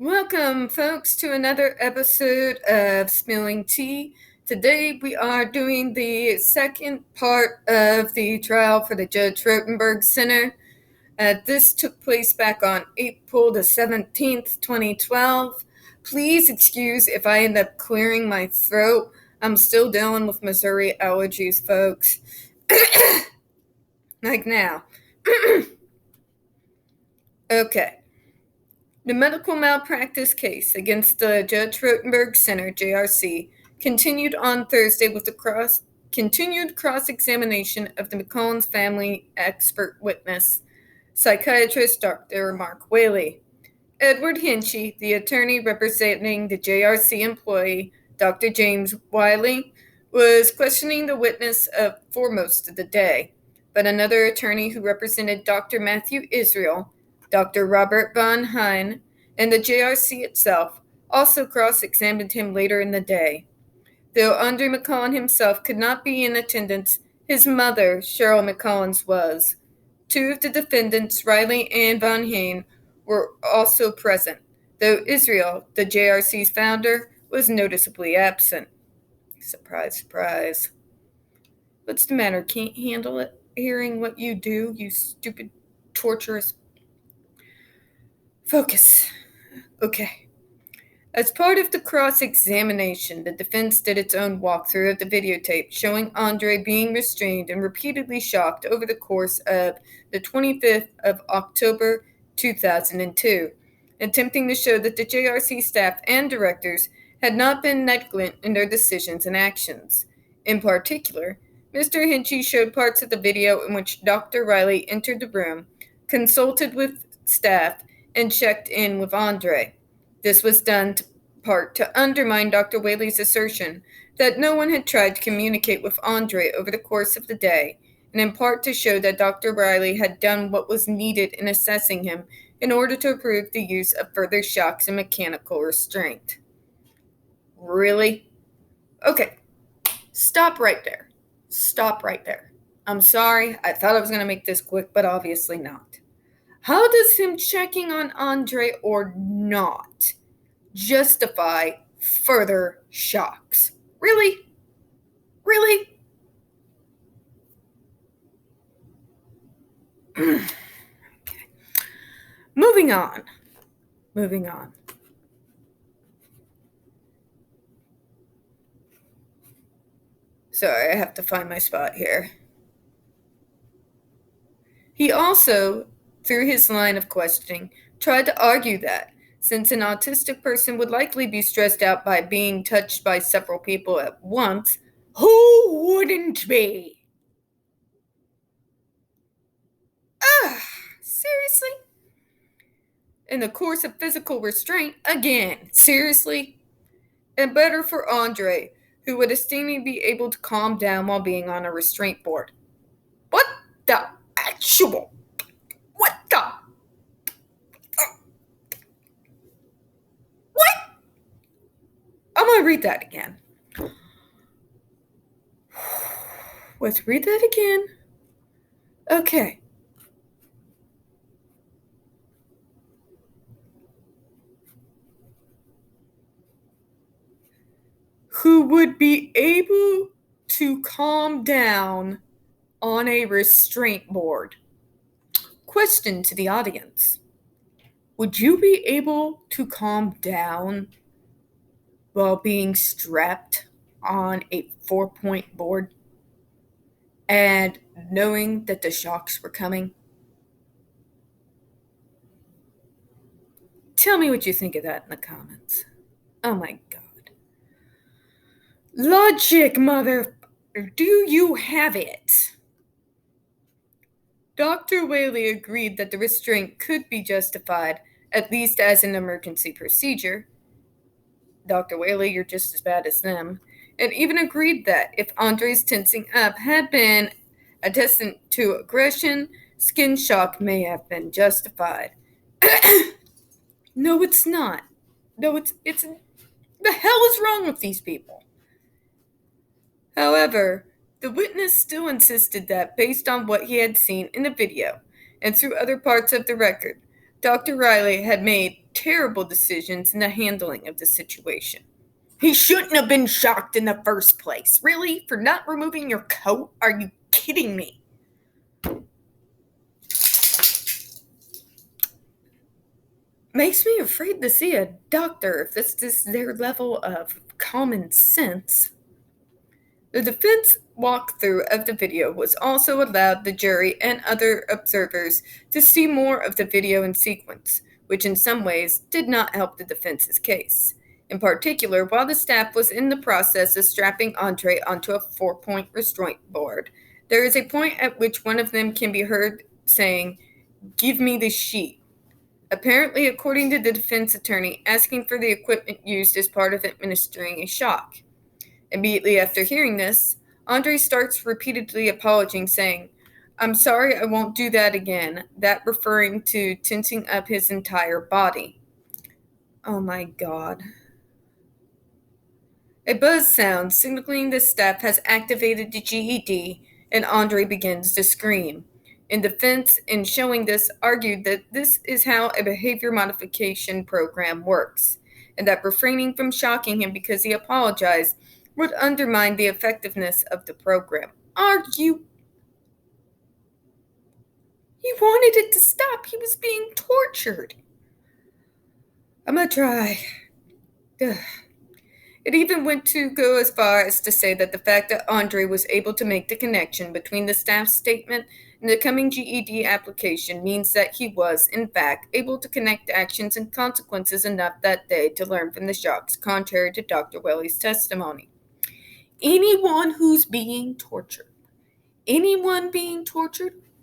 Welcome, folks, to another episode of Spilling Tea. Today we are doing the second part of the trial for the Judge Rotenberg Center. This took place back on April the 17th, 2012. Please excuse if I end up clearing my throat. I'm still dealing with Missouri allergies, folks. Like now. Okay. The medical malpractice case against the Judge Rotenberg Center, JRC, continued on Thursday with the continued cross-examination of the McCollins family expert witness, psychiatrist Dr. Mark Whaley. Edward Hinchy, the attorney representing the JRC employee, Dr. James Wiley, was questioning the witness for most of the day, but another attorney who represented Dr. Matthew Israel, Dr. Robert Von Hein, and the JRC itself also cross-examined him later in the day. Though Andre McCollin himself could not be in attendance, his mother, Cheryl McCollins, was. Two of the defendants, Riley and Von Hein, were also present, though Israel, the JRC's founder, was noticeably absent. Surprise, surprise. What's the matter? Can't handle it? Hearing what you do, you stupid, torturous... Focus. Okay. As part of the cross-examination, the defense did its own walkthrough of the videotape showing Andre being restrained and repeatedly shocked over the course of the 25th of October 2002, attempting to show that the JRC staff and directors had not been negligent in their decisions and actions. In particular, Mr. Hinchy showed parts of the video in which Dr. Riley entered the room, consulted with staff, and checked in with Andre. This was done to undermine Dr. Whaley's assertion that no one had tried to communicate with Andre over the course of the day, and in part to show that Dr. Riley had done what was needed in assessing him in order to approve the use of further shocks and mechanical restraint. Really? Okay. Stop right there. Stop right there. I'm sorry. I thought I was going to make this quick, but obviously not. How does him checking on Andre or not justify further shocks? Really? Really? Okay. Moving on. Sorry, I have to find my spot here. He also, through his line of questioning, tried to argue that, since an autistic person would likely be stressed out by being touched by several people at once, who wouldn't be? Seriously? In the course of physical restraint, again, seriously? And better for Andre, who would esteem be able to calm down while being on a restraint board. What the actual... What the... What? I'm going to read that again. Let's read that again. Okay. Who would be able to calm down on a restraint board? Question to the audience. Would you be able to calm down while being strapped on a 4-point board and knowing that the shocks were coming? Tell me what you think of that in the comments. Oh my God. Logic, mother... Do you have it? Dr. Whaley agreed that the restraint could be justified, at least as an emergency procedure. Dr. Whaley, you're just as bad as them. And even agreed that if Andre's tensing up had been attestant to aggression, skin shock may have been justified. No, it's not. No, it's... The hell is wrong with these people? However, the witness still insisted that, based on what he had seen in the video and through other parts of the record, Dr. Riley had made terrible decisions in the handling of the situation. He shouldn't have been shocked in the first place. Really? For not removing your coat? Are you kidding me? Makes me afraid to see a doctor if this is their level of common sense. The defense walkthrough of the video was also allowed the jury and other observers to see more of the video in sequence, which in some ways did not help the defense's case. In particular, while the staff was in the process of strapping Andre onto a 4-point restraint board, there is a point at which one of them can be heard saying, "Give me the sheet," apparently, according to the defense attorney, asking for the equipment used as part of administering a shock. Immediately after hearing this, Andre starts repeatedly apologizing, saying, "I'm sorry, I won't do that again," that referring to tensing up his entire body. Oh my God. A buzz sound signaling the staff has activated the GED, and Andre begins to scream. In defense, in showing this, argued that this is how a behavior modification program works, and that refraining from shocking him because he apologized would undermine the effectiveness of the program. He wanted it to stop. He was being tortured. I'm gonna try. Ugh. It even went to go as far as to say that the fact that Andre was able to make the connection between the staff's statement and the coming GED application means that he was, in fact, able to connect actions and consequences enough that day to learn from the shocks, contrary to Dr. Welly's testimony. Anyone being tortured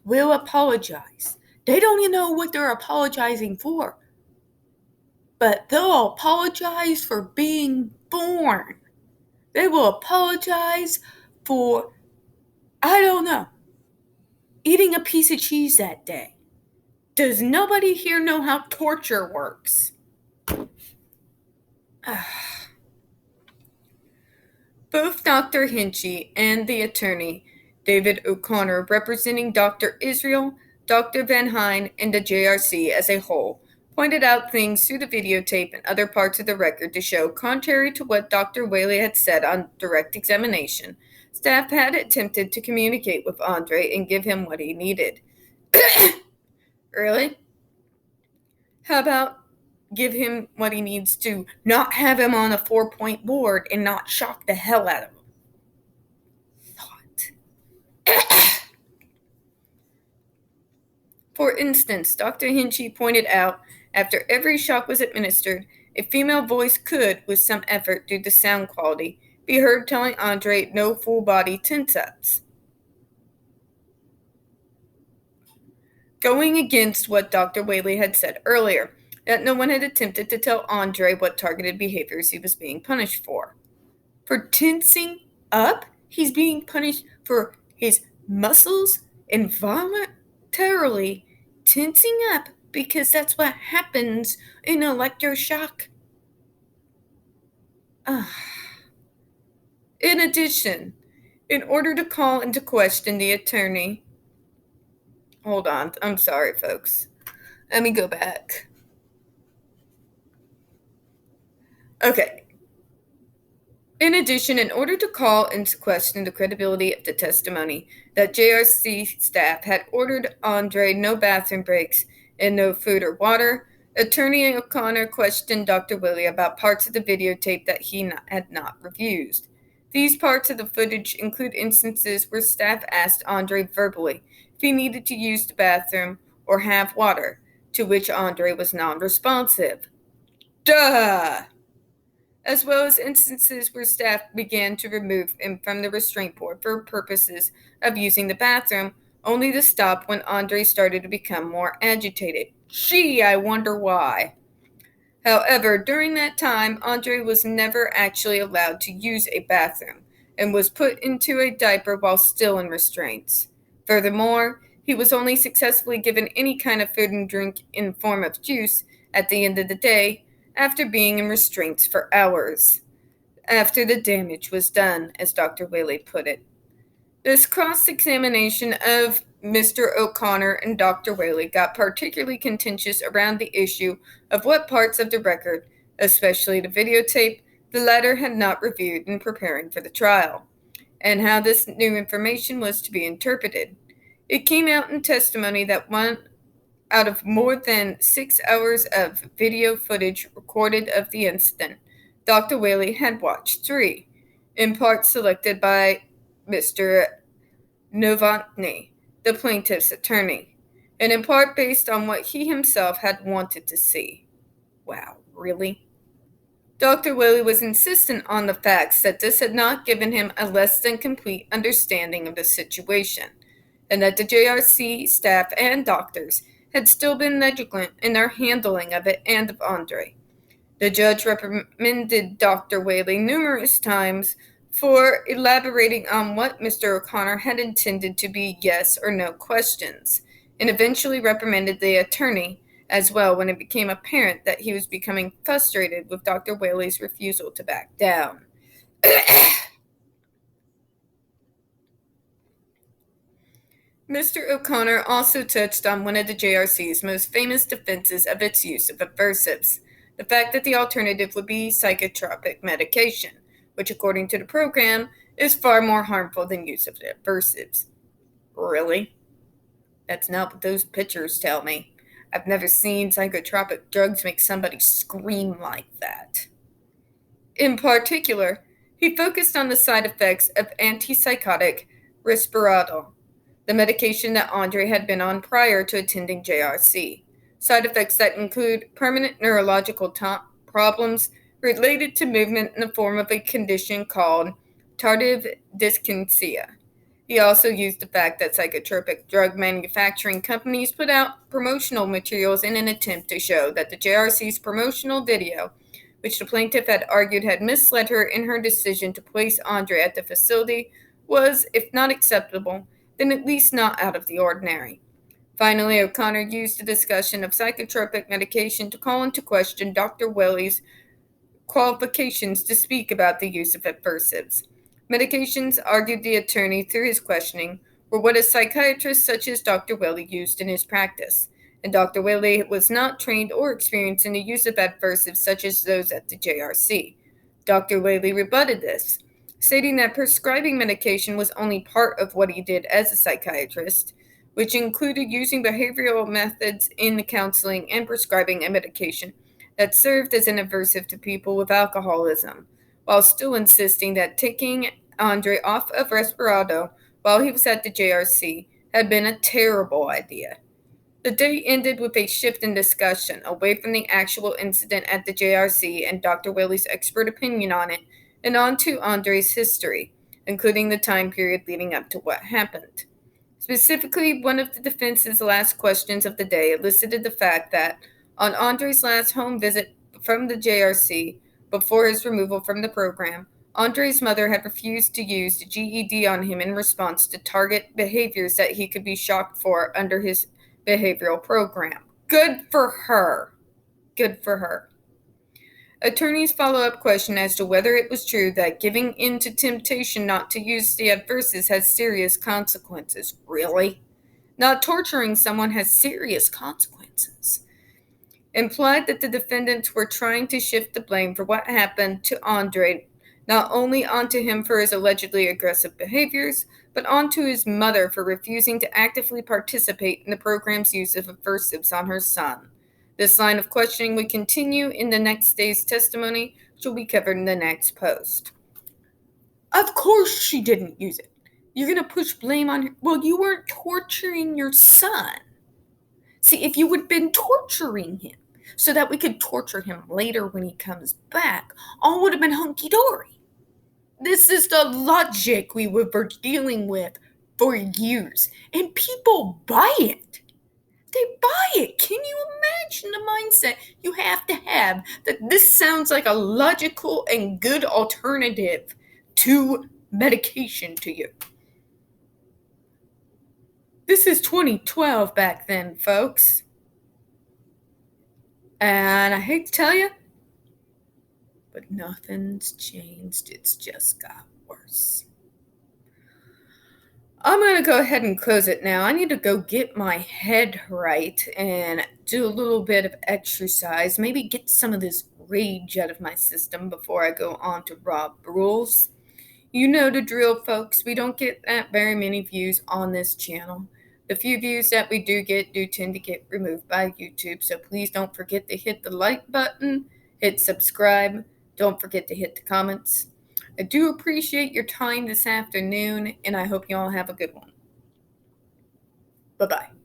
will apologize. They don't even know what they're apologizing for, but they'll apologize for being born. They will apologize for, I don't know, eating a piece of cheese that day. Does nobody here know how torture works? Both Dr. Hinchy and the attorney, David O'Connor, representing Dr. Israel, Dr. Van Hine, and the JRC as a whole, pointed out things through the videotape and other parts of the record to show, contrary to what Dr. Whaley had said on direct examination, staff had attempted to communicate with Andre and give him what he needed. Really? How about give him what he needs to not have him on a 4-point board and not shock the hell out of him? For instance, Dr. Hinchy pointed out, after every shock was administered, a female voice could, with some effort due to sound quality, be heard telling Andre no full-body tense-ups. Going against what Dr. Whaley had said earlier, that no one had attempted to tell Andre what targeted behaviors he was being punished for. For tensing up, he's being punished for his muscles involuntarily tensing up because that's what happens in electroshock. In addition, in order to call into question the attorney... Hold on, I'm sorry, folks. Let me go back. Okay. In addition, in order to call into question the credibility of the testimony that JRC staff had ordered Andre no bathroom breaks and no food or water, Attorney O'Connor questioned Dr. Willie about parts of the videotape that he had not reviewed. These parts of the footage include instances where staff asked Andre verbally if he needed to use the bathroom or have water, to which Andre was non-responsive. Duh! As well as instances where staff began to remove him from the restraint board for purposes of using the bathroom, only to stop when Andre started to become more agitated. Gee, I wonder why. However, during that time, Andre was never actually allowed to use a bathroom and was put into a diaper while still in restraints. Furthermore, he was only successfully given any kind of food and drink in form of juice at the end of the day after being in restraints for hours, after the damage was done, as Dr. Whaley put it. This cross-examination of Mr. O'Connor and Dr. Whaley got particularly contentious around the issue of what parts of the record, especially the videotape, the latter had not reviewed in preparing for the trial, and how this new information was to be interpreted. It came out in testimony that one out of more than 6 hours of video footage recorded of the incident, Dr. Whaley had watched 3, in part selected by Mr. Novotny, the plaintiff's attorney, and in part based on what he himself had wanted to see. Wow, really? Dr. Whaley was insistent on the facts that this had not given him a less than complete understanding of the situation, and that the JRC staff and doctors had still been negligent in their handling of it and of Andre. The judge reprimanded Dr. Whaley numerous times for elaborating on what Mr. O'Connor had intended to be yes or no questions, and eventually reprimanded the attorney as well when it became apparent that he was becoming frustrated with Dr. Whaley's refusal to back down. Mr. O'Connor also touched on one of the JRC's most famous defenses of its use of aversives, the fact that the alternative would be psychotropic medication, which according to the program is far more harmful than use of the aversives. Really? That's not what those pictures tell me. I've never seen psychotropic drugs make somebody scream like that. In particular, he focused on the side effects of antipsychotic Risperidone, the medication that Andre had been on prior to attending JRC. Side effects that include permanent neurological problems related to movement in the form of a condition called tardive dyskinesia. He also used the fact that psychotropic drug manufacturing companies put out promotional materials in an attempt to show that the JRC's promotional video, which the plaintiff had argued had misled her in her decision to place Andre at the facility, was, if not acceptable, then at least not out of the ordinary. Finally, O'Connor used the discussion of psychotropic medication to call into question Dr. Whaley's qualifications to speak about the use of aversives. Medications, argued the attorney through his questioning, were what a psychiatrist such as Dr. Whaley used in his practice, and Dr. Whaley was not trained or experienced in the use of aversives such as those at the JRC. Dr. Whaley rebutted this, stating that prescribing medication was only part of what he did as a psychiatrist, which included using behavioral methods in the counseling and prescribing a medication that served as an aversive to people with alcoholism, while still insisting that taking Andre off of Risperidone while he was at the JRC had been a terrible idea. The day ended with a shift in discussion away from the actual incident at the JRC and Dr. Whaley's expert opinion on it, and on to Andre's history, including the time period leading up to what happened. Specifically, one of the defense's last questions of the day elicited the fact that, on Andre's last home visit from the JRC, before his removal from the program, Andre's mother had refused to use the GED on him in response to target behaviors that he could be shocked for under his behavioral program. Good for her. Good for her. Attorney's follow-up question as to whether it was true that giving in to temptation not to use the aversives has serious consequences. Really? Not torturing someone has serious consequences. Implied that the defendants were trying to shift the blame for what happened to Andre not only onto him for his allegedly aggressive behaviors, but onto his mother for refusing to actively participate in the program's use of aversives on her son. This line of questioning would continue in the next day's testimony, which will be covered in the next post. Of course she didn't use it. You're going to push blame on her. Well, you weren't torturing your son. See, if you would have been torturing him so that we could torture him later when he comes back, all would have been hunky-dory. This is the logic we were dealing with for years, and people buy it. They buy it. Can you imagine the mindset you have to have that this sounds like a logical and good alternative to medication to you? This is 2012 back then, folks. And I hate to tell you, but nothing's changed. It's just got worse. I'm going to go ahead and close it now. I need to go get my head right and do a little bit of exercise. Maybe get some of this rage out of my system before I go on to Rob rules. You know the drill, folks. We don't get that very many views on this channel. The few views that we do get do tend to get removed by YouTube, so please don't forget to hit the like button, hit subscribe, don't forget to hit the comments. I do appreciate your time this afternoon, and I hope you all have a good one. Bye-bye.